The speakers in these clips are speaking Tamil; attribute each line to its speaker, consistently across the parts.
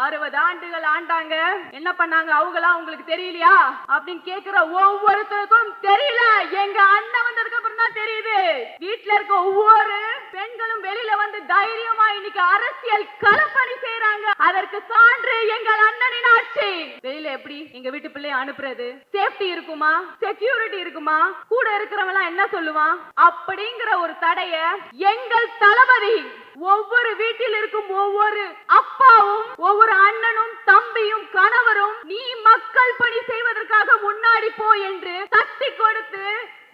Speaker 1: 60 ஆண்டுகள் ஆண்டாங்க, என்ன பண்ணாங்க அவங்களாம் உங்களுக்கு தெரியலையா அப்படின்னு கேக்குற ஒவ்வொருத்தருக்கும் தெரியல. எங்க அண்ணன் வந்ததுக்கு அப்புறம் தான் தெரியுது. வீட்டுல இருக்க ஒவ்வொரு பெண்களும் வெளியில வந்து தைரியமா இன்னைக்கு அரசியல் களப்பணி செய்யறாங்க. அதற்கு சான்று எங்கள் அண்ணனின் ஆட்சி. வெளியில எப்படி எங்க வீட்டு பிள்ளைய அனுப்புறது? சேஃப்டி இருக்குமா? செக்யூரிட்டி இருக்குமா? கூட இருக்கிறவங்க என்ன சொல்லுவான் அப்படிங்கிற ஒரு தடைய எங்கள் தளபதி ஒவ்வொரு வீட்டில் இருக்கும் ஒவ்வொரு அப்பாவும் ஒவ்வொரு அண்ணனும் தம்பியும் கணவரும் நீ மக்கள் பணி செய்வதற்காக முன்னாடி போ என்று தட்டி கொடுத்து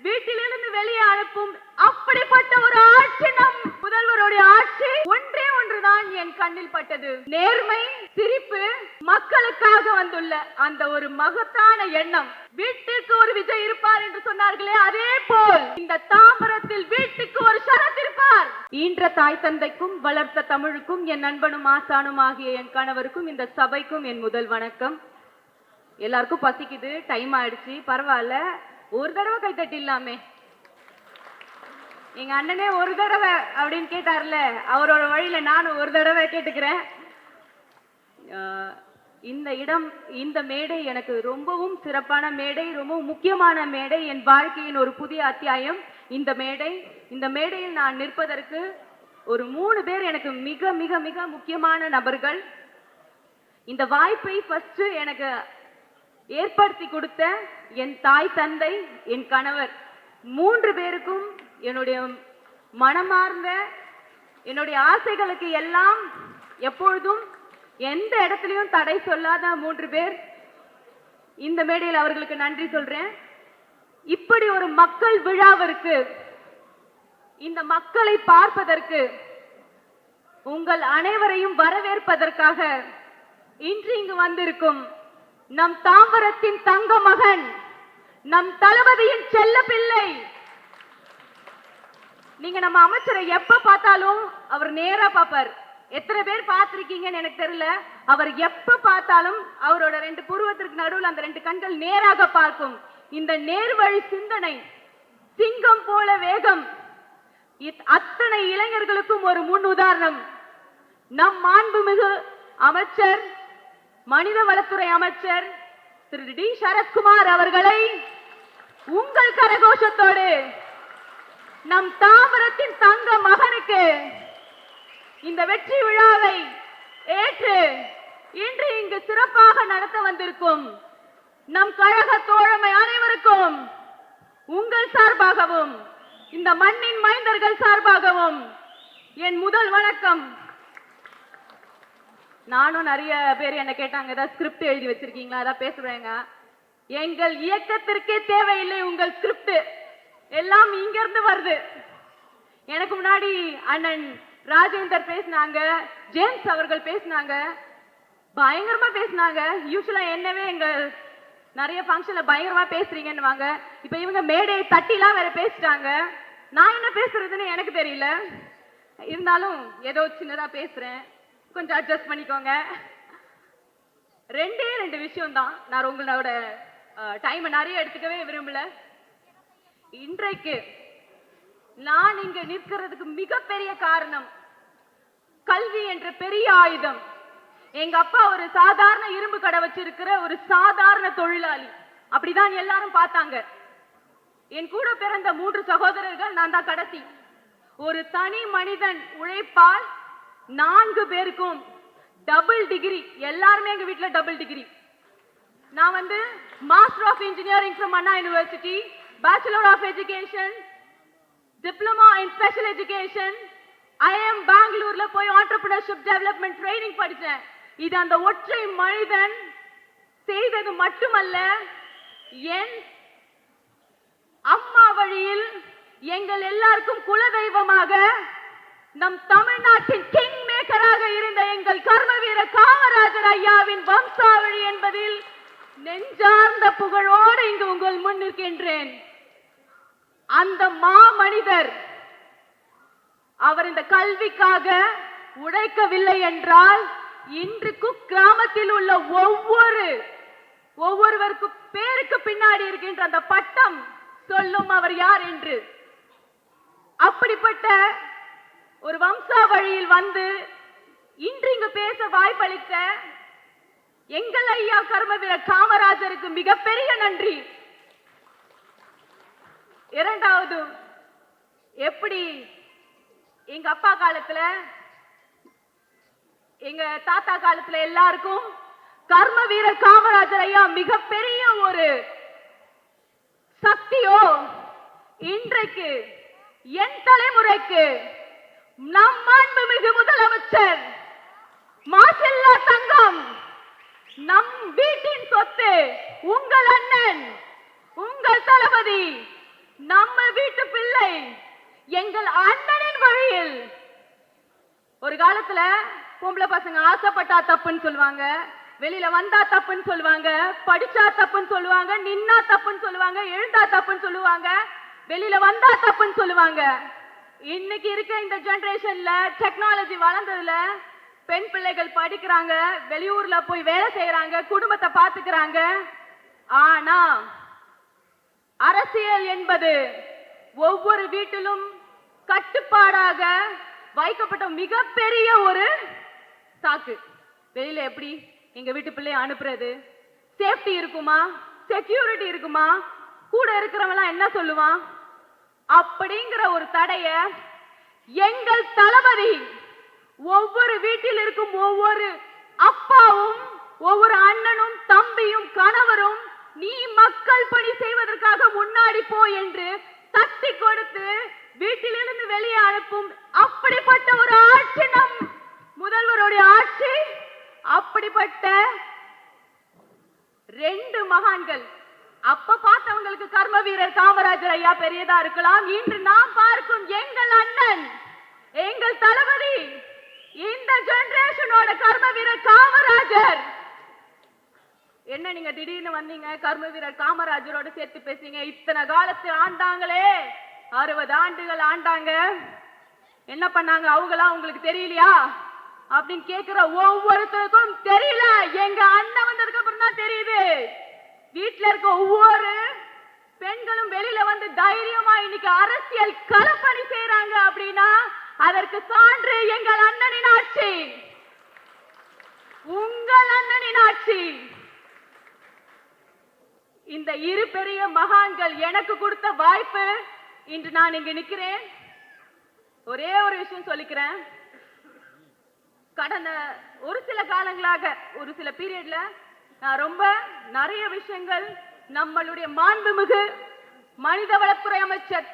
Speaker 1: வீட்டிலிருந்து வெளியே அனுப்பும் அப்படிப்பட்ட ஒரு ஆட்சி நம் முதல்வருடைய ஆட்சி. ஒன்றே ஒன்றுதான் என் கண்ணில் பட்டது, நேர்மை, சிரிப்பு, மக்களுக்காக வந்துள்ள அந்த ஒரு மகத்தான எண்ணம். வீட்டிற்கு ஒரு விஜய் இருப்பார் என்று சொன்னார்களே, அதே போல் இந்த தாம்பரத்தில் வீட்டுக்கு ஒரு சரத் இருப்பார். ஈன்ற தாய் தந்தைக்கும் வளர்த்த தமிழுக்கும் என் நண்பனும் ஆசானும் ஆகிய என் கணவருக்கும் இந்த சபைக்கும் என் முதல் வணக்கம். எல்லாருக்கும் பசிக்குது, டைம் ஆயிடுச்சு, பரவாயில்ல, ஒரு தடவை கை தட்டிடலாமே. எங்க அண்ணனே ஒரு தடவை அப்படின்னு கேட்டார்ல, அவரோட வழியில நானும் ஒரு தடவை கேட்டுக்கிறேன். இந்த இடம், இந்த மேடை எனக்கு ரொம்பவும் சிறப்பான மேடை, ரொம்பவும் முக்கியமான மேடை. என் வாழ்க்கையின் ஒரு புதிய அத்தியாயம் இந்த மேடை. இந்த மேடையில் நான் நிற்பதற்கு ஒரு 3 பேர் எனக்கு மிக மிக மிக முக்கியமான நபர்கள். இந்த வாய்ப்பை ஃபர்ஸ்ட் எனக்கு ஏற்படுத்தி கொடுத்த என் தாய் தந்தை, என் கணவர், 3 பேருக்கும் என்னுடைய மனமார்ந்த, என்னுடைய ஆசைகளுக்கு எல்லாம் எப்பொழுதும் எந்த இடத்துலயும் தடை சொல்லாத 3 பேர். இந்த மேடையில் அவர்களுக்கு நன்றி சொல்றேன். இப்படி ஒரு மக்கள் விழாவிற்கு, இந்த மக்களை பார்ப்பதற்கு, உங்கள் அனைவரையும் வரவேற்பதற்காக இன்று இங்கு வந்திருக்கும் நம் தாம்பரத்தின் தங்க மகன், நம் தளபதியின் செல்ல பிள்ளை. நீங்க நம்ம அமைச்சரை எப்ப பார்த்தாலும் அவர் நேரா பாப்பார். எத்தனை பேர் பார்த்திருக்கீங்கன்னு எனக்கு தெரியல. அவர் எப்ப பார்த்தாலும் அவரோட 2 புருவத்திற்கு நடுவில் அந்த 2 கண்கள் நேராக பார்க்கும். இந்த நேர்வழி சிந்தனை, சிங்கம் போல வேகம், அத்தனை இளைஞர்களுக்கும் ஒரு முன் உதாரணம். நம் மாண்புமிகு அமைச்சர், மனிதவளத்துறை அமைச்சர் திரு டி சரத்குமார் அவர்களை உங்கள் கரகோஷத்தோடு நம் தாம்பரத்தின் தங்க மகனுக்கு இந்த வெற்றி விழாவை ஏற்று இன்று இங்கு சிறப்பாக நடத்த வந்திருக்கும் நம் கழக தோழமை அனைவருக்கும் உங்கள் சார்பாகவும் இந்த மண்ணின் மைந்தர்கள் சார்பாகவும் என் முதல் வணக்கம். நானும் நிறைய பேர் என்ன கேட்டாங்க, ஏதாவது ஸ்கிரிப்ட் எழுதி வச்சிருக்கீங்களா, ஏதாவது பேசுறேங்க. எங்கள் இயக்கத்திற்கே தேவையில்லை உங்கள் ஸ்கிரிப்ட், எல்லாம் இங்க இருந்து வருது. எனக்கு முன்னாடி அண்ணன் ராஜேந்தர் பேசினாங்க, ஜேம்ஸ் அவர்கள் பேசினாங்க, பயங்கரமா பேசினாங்க. யூசுவலா என்னவே எங்க நிறைய ஃபங்க்ஷன்ல பயங்கரமா பேசுறீங்கன்னு வாங்க. இப்ப இவங்க மேடையை தட்டிலாம் வேற பேசிட்டாங்க. நான் என்ன பேசுறதுன்னு எனக்கு தெரியல. இருந்தாலும் ஏதோ சின்னதா பேசுறேன், கொஞ்சம் அட்ஜஸ்ட் பண்ணிக்கோங்க. 2 விஷயம் தான். நான் உங்களோட டைம் நிறைய எடுத்துக்கவே விரும்பல. இன்றைக்கு நான் இங்க நிற்கிறதுக்கு மிகப்பெரிய காரணம் கல்வி என்ற பெரிய ஆயுதம். எங்க அப்பா ஒரு சாதாரண இரும்பு கடை வச்சிருக்கிற ஒரு சாதாரண தொழிலாளி, அப்படிதான் எல்லாரும் பார்த்தாங்க. என் கூட பிறந்த 3 சகோதரர்கள், நான் தான் கடைசி. ஒரு தனி மனிதன் உழைப்பால் 4 பேருக்கும் டபுள் டிகிரி, எல்லாருமே எங்க வீட்டுல டபுள் டிகிரி. நான் வந்து master of engineering from Anna university, bachelor of education, diploma in special education, IIM பெங்களூர்ல போய் ஆண்டர்பிரினர்ஷிப் டெவலப்மெண்ட் ட்ரைனிங் படிச்சேன். இது அந்த ஒற்றை மனிதன் செய்தது மட்டுமல்ல, என் அம்மா வழியில் எங்கள் எல்லாருக்கும் குலதெய்வமாக நம் தமிழ்நாட்டின் கிங் மேக்கராக இருந்த எங்கள் கர்ம வீர காமராஜர் ஐயாவின் வம்சாவழி என்பதில் நெஞ்சார்ந்த புகழோடு இங்கு உங்கள் முன் நிற்கின்றேன். அந்த மாமனிதர் அவர் இந்த கல்விக்காக உழைக்கவில்லை என்றால் இன்று குக்கிராமத்தில் உள்ள ஒவ்வொருவருக்கும் பேருக்கு பின்னாடி இருக்கின்ற அந்த பட்டம் சொல்லும் அவர் யார் என்று. அப்படிப்பட்ட ஒரு வம்சாவழியில் வந்து இன்று இங்கு பேச வாய்ப்பளித்த எங்கள் ஐயா கர்ம வீரர் காமராஜருக்கு மிகப்பெரிய நன்றி. இரண்டாவது, எப்படி எங்க அப்பா காலத்துல எங்க தாத்தா காலத்துல எல்லாருக்கும் கர்ம வீரர் காமராஜர் ஐயா மிகப்பெரிய ஒரு சக்தியோ, இன்றைக்கு என் தலைமுறைக்கு நம் மாண்புமிகு முதலமைச்சர் மாசில்லா தங்கம், நம் வீட்டின் சொத்து, உங்கள் அண்ணன், உங்கள் தளபதி, நம்ம வீட்டு பிள்ளை, எங்கள் அண்ணனின் வழியில். ஒரு காலத்துல பொம்பளை பசங்க ஆசைப்பட்டா தப்புன்னு சொல்லுவாங்க, வெளியில வந்தா தப்புன்னு சொல்லுவாங்க, படிச்சா தப்புன்னு சொல்லுவாங்க, நின்னா தப்புன்னு சொல்லுவாங்க, எழுந்தா தப்புன்னு சொல்லுவாங்க, வெளியில வந்தா தப்புன்னு சொல்லுவாங்க. இன்னைக்கு இருக்க இந்த ஜெனரேஷன்ல டெக்னாலஜி வளர்ந்ததுல பெண் பிள்ளைகள் படிக்கிறாங்க, வெளியூர்ல போய் வேலை செய்யறாங்க, குடும்பத்தை பாத்துக்கிறாங்க. ஆனா அரசியல் என்பது ஒவ்வொரு வீட்டிலும் கட்டுப்பாடாக வைக்கப்பட்ட மிகப்பெரிய ஒரு சாக்கு. வெளியில எப்படி எங்க வீட்டு பிள்ளைய அனுப்புறது, சேஃப்டி இருக்குமா, செக்யூரிட்டி இருக்குமா, கூட இருக்கிறவங்க என்ன சொல்லுவான் அப்படிங்கிற ஒரு தடைய எங்கள் தளபதி ஒவ்வொரு வீட்டில் இருக்கும் ஒவ்வொரு அப்பாவும், ஒவ்வொரு அண்ணனும், தம்பியும், கணவரும், நீ மக்கள் பணி செய்வதற்காக முன்னாடி போ என்று தட்டி கொடுத்து வீட்டிலிருந்து வெளியே அனுப்பும் அப்படிப்பட்ட ஒரு ஆட்சி நம் முதல்வருடைய ஆட்சி. அப்படிப்பட்ட ரெண்டு மகான்கள், அப்ப பார்த்தவங்களுக்கு கர்ம வீரர் காமராஜர் ஐயா பெரியதா இருக்கலாம், இன்று நாம் பார்க்கும் எங்கள் அண்ணன், எங்கள் தளபதி, இந்த ஜெனரேஷனோட கர்ம வீரர் காமராஜர். என்ன நீங்க திடீர்னு வந்தீங்க கர்ம வீரர் காமராஜரோட சேர்த்து பேசுறீங்க? இத்தனை காலத்து ஆண்டாங்களே, 60 ஆண்டுகள் ஆண்டாங்க, என்ன பண்ணாங்க அவங்களாம் உங்களுக்கு தெரியலையா அப்படின்னு கேட்கிற ஒவ்வொருத்தருக்கும் தெரியல. எங்க அண்ணன் வந்ததுக்கு அப்புறம் தான் தெரியுது. வீட்டுல இருக்க ஒவ்வொரு பெண்களும் வெளியில வந்து தைரியமா இன்னைக்கு அரசியல் களப்பணி செய்யறாங்க அப்படின்னா அதற்கு சான்று எங்கள் அண்ணனின் ஆட்சி, உங்கள் அண்ணனின் ஆட்சி. இந்த இரு பெரிய மகான்கள் எனக்கு கொடுத்த வாய்ப்பு, இன்று நான் இங்க நிக்கிறேன். ஒரே ஒரு விஷயம் சொல்லிக்கிறேன். கடந்த ஒரு சில காலங்களாக, ஒரு சில பீரியட்ல நான் ரொம்ப நிறைய விஷயங்கள் நம்மளுடைய மாண்புமிகு மனிதவளத்துறை அமைச்சர்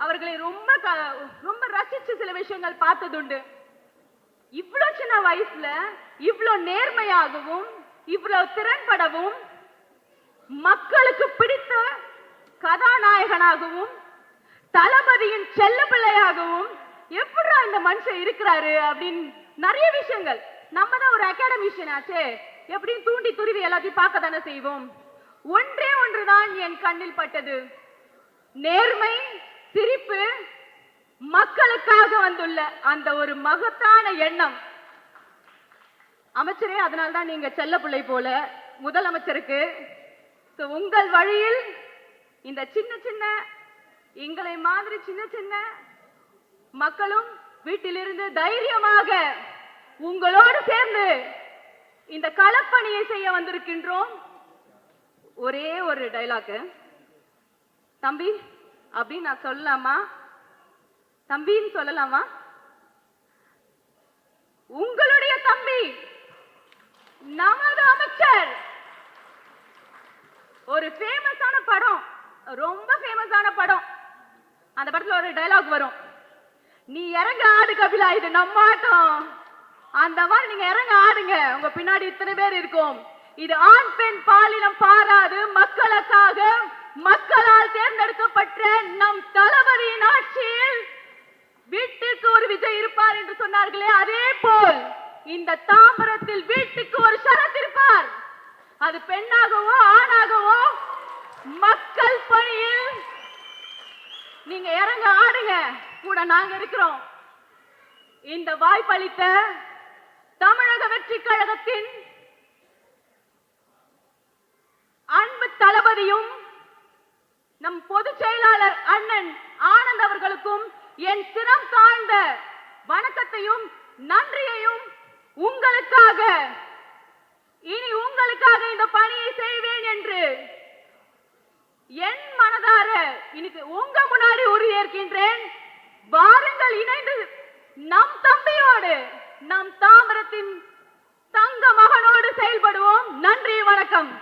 Speaker 1: அவர்களை ரொம்ப ரசிச்சு சில விஷயங்கள் பார்த்ததுண்டு. இவ்வளவு சின்ன வயசுல இவ்வளவு நேர்மையாகவும், இவ்வளவு திறன்படவும், மக்களுக்கு பிடித்த கதாநாயகனாகவும், தளபதியின் செல்ல பிள்ளையாகவும் எப்படி இந்த மனுஷன் இருக்கிறாரு அப்படின்னு நிறைய விஷயங்கள். நம்ம தான் ஒரு அகாடமிஷியன் ஆச்சே, எப்படியும் தூண்டி துருவி எல்லாத்தையும் பார்க்க தானே செய்வோம். ஒன்றே ஒன்றுதான் என் கண்ணில் பட்டது, நேர்மை, சிரிப்பு, மக்களுக்காக வந்துள்ள அந்த ஒரு மகத்தான எண்ணம். அமைச்சரே, அதனால்தான் நீங்க செல்ல பிள்ளை போல முதலமைச்சருக்கு. உங்கள் வழியில் இந்த சின்ன சின்ன எங்களை மாதிரி சின்ன சின்ன மக்களும் வீட்டிலிருந்து தைரியமாக உங்களோடு சேர்ந்து இந்த களப்பணியை செய்ய வந்திருக்கின்றோம். ஒரே ஒரு டைலாக், தம்பி அப்படின்னு நான் சொல்லலாமா? தம்பின்னு சொல்லலாமா? உங்களுடைய தம்பி, நமது அமைச்சர். ஒரு ஃபேமஸான படம், ரொம்ப ஃபேமஸான படம். அந்த படத்துல ஒரு டைலாக் வரும், நீ இறங்க ஆடு கபிலா, இது நம்ம ஆட்டம். அந்த மாதிரி நீங்க இறங்க ஆடுங்க, உங்க பின்னாடி இத்தனை பேர் இருக்கும். இது ஆண் பெண் பாலினம் பாராது, மக்களுக்காக, மக்களால் தேர்ந்தெடுக்கப்பட்ட நம் தளபதியின் ஆட்சியில் வீட்டிற்கு ஒரு விஜய் இருப்பார் என்று சொன்னார்களே, அதே போல் இந்த தாம்பரத்தில் வீட்டுக்கு ஒரு சரத் இருப்பார். அது பெண்ணாகவோ ஆணாகவோ மக்கள் பணியில் நீங்க இறங்க ஆடுங்க, கூட நாங்க இருக்கிறோம். இந்த வாய்ப்பளித்த தமிழக வெற்றி கழகத்தின் அன்பு தளபதியும் நம் பொதுச் செயலாளர் அண்ணன் ஆனந்த் அவர்களுக்கும் என் சிரம் தாழ்ந்த வணக்கத்தையும் நன்றியையும் உங்களுக்காக, இனி உங்களுக்காக இந்த பணியை செய்வேன் என்று என் மனதார இன்னைக்கு உங்க முன்னாடி உறுதியேற்கின்றேன். வாருங்கள், இணைந்து நம் தம்பியோடு, நம் தாம்பரத்தின் தங்க மகனோடு செயல்படுவோம். நன்றி, வணக்கம்.